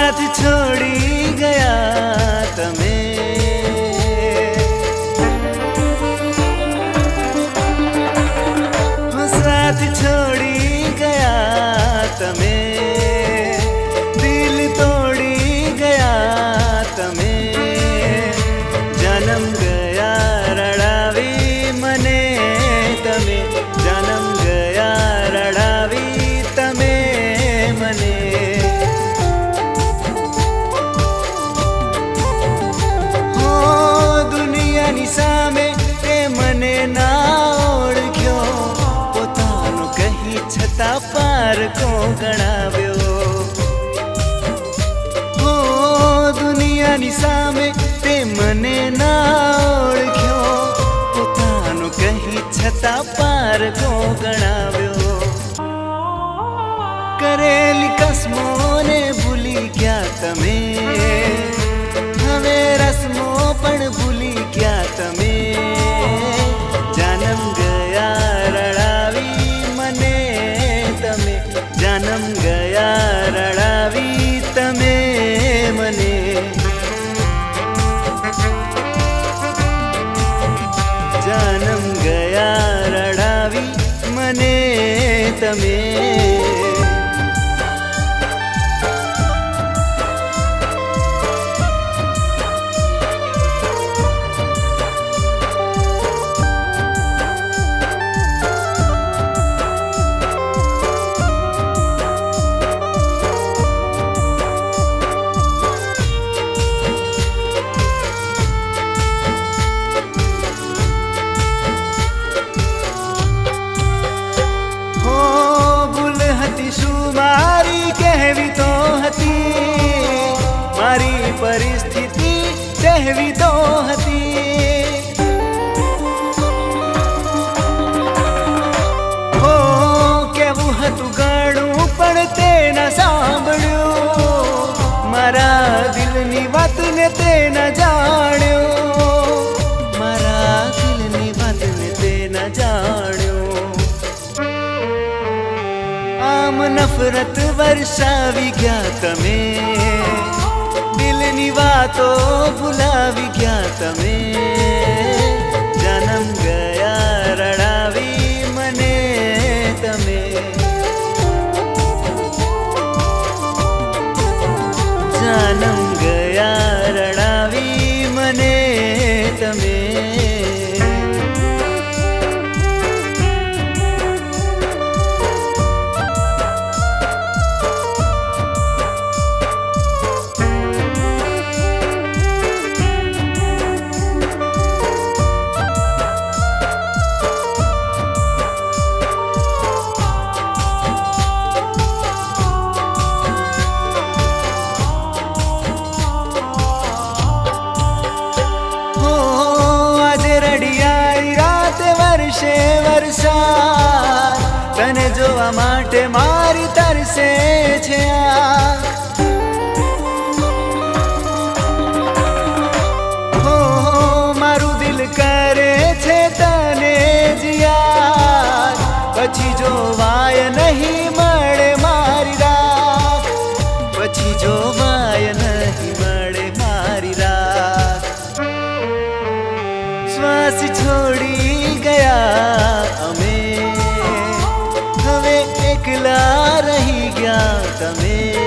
साथ छोड़ी गया तमे साथ छोड़ी गया तमे दिल तोड़ी गया तमे जन्म गया रड़ावी मने तमे जन्म गया रड़ावी तमे मने सामे ते मने ना ओळख्यो पोतानो कही छता पार को गणाव्यो हो दुनियानी सामे ते मने ना ओळख्यो पोतानो कही छता पार को गणाव्यो करेली कसमोने भूली गया तमे हवे रस्मो पण भूली गया तमे जन्म गया रड़ावी मने तमे जन्म गया रड़ावी तमे मने जन्म गया रड़ावी मने तमे मारी कहवी तो हती मारी परिस्थिति कहवी तो हती हो केवू हतु गणु पण ते न सांभळ्यो मारा दिलनी वात ने ते न जाण्यो मारा दिलनी वात ने ते न जाण्यो आम नफरत वर्षावी गया तमे दिलनी वातो भुलावी गया तमे जन्म गया रड़ावी मने तमे जन्म गया रड़ावी मने तमे वर्षे वर्षा तने जोवा माटे मारी तरसे छे हो मारू दिल करे छे तने जिया पछी जोवाय नहीं मळे मारी रात पछी जोवाय नहीं मळे मारी रात श्वास छोड़ी गया अमे हवे एकला रही गया तमे